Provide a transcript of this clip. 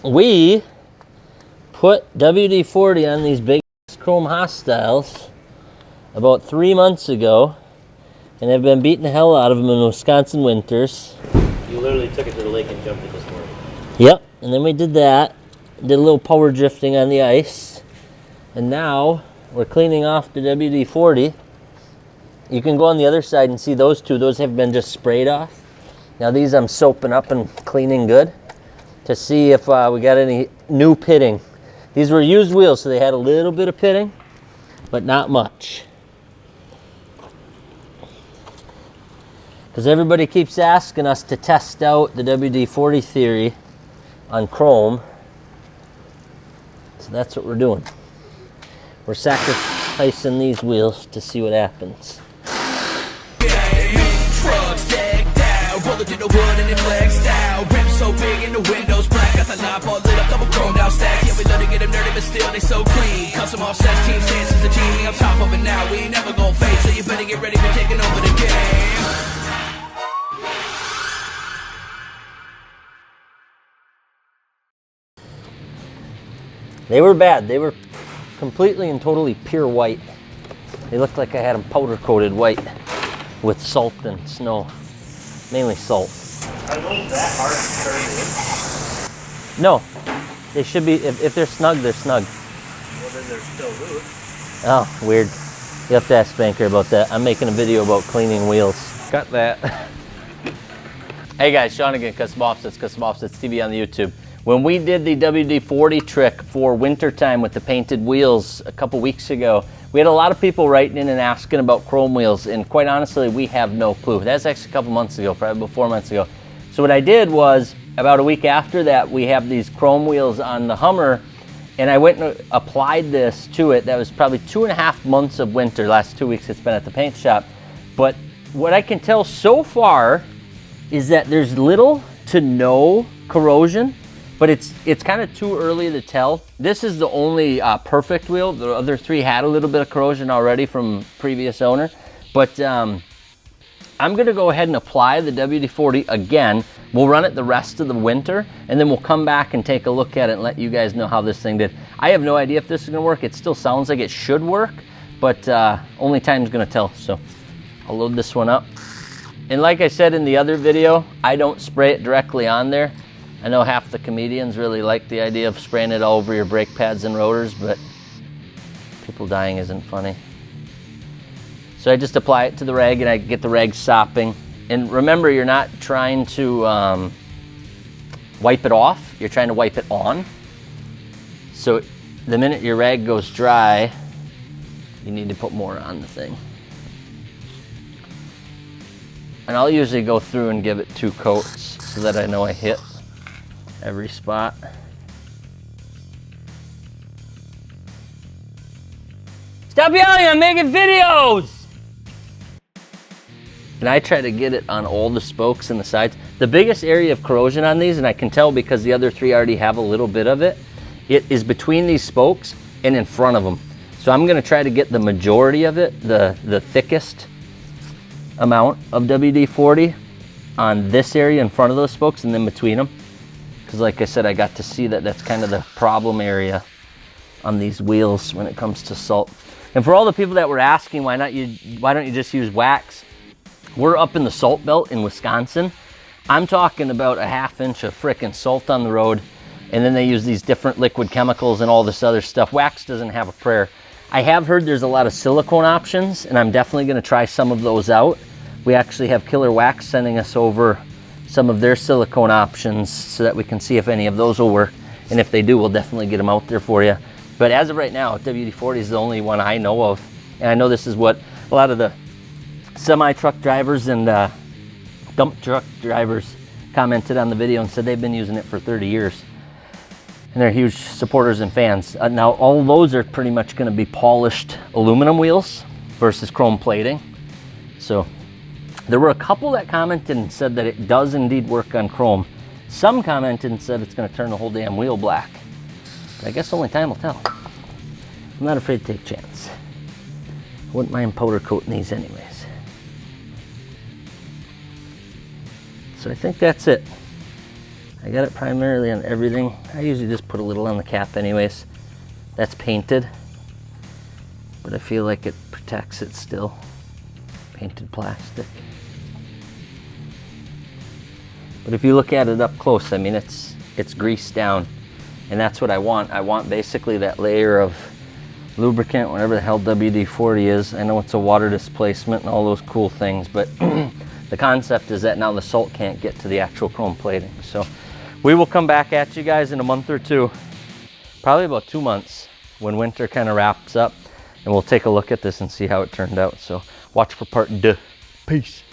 we put WD-40 on these big chrome hostiles about 3 months ago, and have been beating the hell out of them in Wisconsin winters. You literally took it to the lake and jumped it this morning. Yep, and then we did that, did a little power drifting on the ice, and now we're cleaning off the WD-40. You can go on the other side and see those two. Those have been just sprayed off. Now these I'm soaping up and cleaning good to see if we got any new pitting. These were used wheels, so they had a little bit of pitting, but not much. Because everybody keeps asking us to test out the WD-40 theory on chrome. So that's what we're doing. We're sacrificing these wheels to see what happens. Roller through the wood and it flexed out. Rims so big and the windows black. Got the knob all lit up, double chromed out stacks. Yeah, we love to get them dirty, but still they so clean. Custom offsets, team stances, the team. We on top of it now, we ain't never gonna fade. So you better get ready for taking over the game. They were bad. They were completely and totally pure white. They looked like I had them powder coated white with salt and snow. Mainly salt. Are those that hard to turn in? No, they should be. If they're snug, they're snug. Well, then they're still loose. Oh, weird. You have to ask Banker about that. I'm making a video about cleaning wheels. Got that. Hey guys, Sean again, Custom Offsets TV on the YouTube. When we did the WD-40 trick for wintertime with the painted wheels a couple weeks ago, we had a lot of people writing in and asking about chrome wheels, and quite honestly, we have no clue. That's actually a couple months ago, probably about 4 months ago. So what I did was, about a week after that, we have these chrome wheels on the Hummer, and I went and applied this to it. That was probably 2.5 months of winter, last 2 weeks it's been at the paint shop. But what I can tell so far is that there's little to no corrosion, but it's kind of too early to tell. This is the only perfect wheel. The other three had a little bit of corrosion already from previous owner. But I'm gonna go ahead and apply the WD-40 again. We'll run it the rest of the winter, and then we'll come back and take a look at it and let you guys know how this thing did. I have no idea if this is gonna work. It still sounds like it should work, but only time's gonna tell. So I'll load this one up. And like I said in the other video, I don't spray it directly on there. I know half the comedians really like the idea of spraying it all over your brake pads and rotors, but people dying isn't funny. So I just apply it to the rag and I get the rag sopping. And remember, you're not trying to wipe it off, you're trying to wipe it on. So the minute your rag goes dry, you need to put more on the thing. And I'll usually go through and give it 2 coats so that I know I hit every spot. Stop yelling, I'm making videos! And I try to get it on all the spokes and the sides. The biggest area of corrosion on these, and I can tell because the other 3 already have a little bit of it, it is between these spokes and in front of them. So I'm gonna try to get the majority of it, the thickest amount of WD-40 on this area in front of those spokes and then between them. Because like I said, I got to see that that's kind of the problem area on these wheels when it comes to salt. And for all the people that were asking why don't you just use wax? We're up in the salt belt in Wisconsin. I'm talking about a 1/2 inch of frickin' salt on the road, and then they use these different liquid chemicals and all this other stuff. Wax doesn't have a prayer. I have heard there's a lot of silicone options, and I'm definitely gonna try some of those out. We actually have Killer Wax sending us over some of their silicone options so that we can see if any of those will work. And if they do, we'll definitely get them out there for you. But as of right now, WD-40 is the only one I know of. And I know this is what a lot of the semi-truck drivers and dump truck drivers commented on the video and said they've been using it for 30 years. And they're huge supporters and fans. Now, all those are pretty much gonna be polished aluminum wheels versus chrome plating. So there were a couple that commented and said that it does indeed work on chrome. Some commented and said it's gonna turn the whole damn wheel black. But I guess only time will tell. I'm not afraid to take a chance. I wouldn't mind powder coating these anyways. So I think that's it. I got it primarily on everything. I usually just put a little on the cap anyways. That's painted, but I feel like it protects it still. Painted plastic. But if you look at it up close, I mean, it's greased down, and that's what I want. I want basically that layer of lubricant, whatever the hell WD-40 is. I know it's a water displacement and all those cool things, but the concept is that now the salt can't get to the actual chrome plating. So we will come back at you guys in a month or two, probably about 2 months, when winter kind of wraps up, and we'll take a look at this and see how it turned out. So watch for part 2. Peace.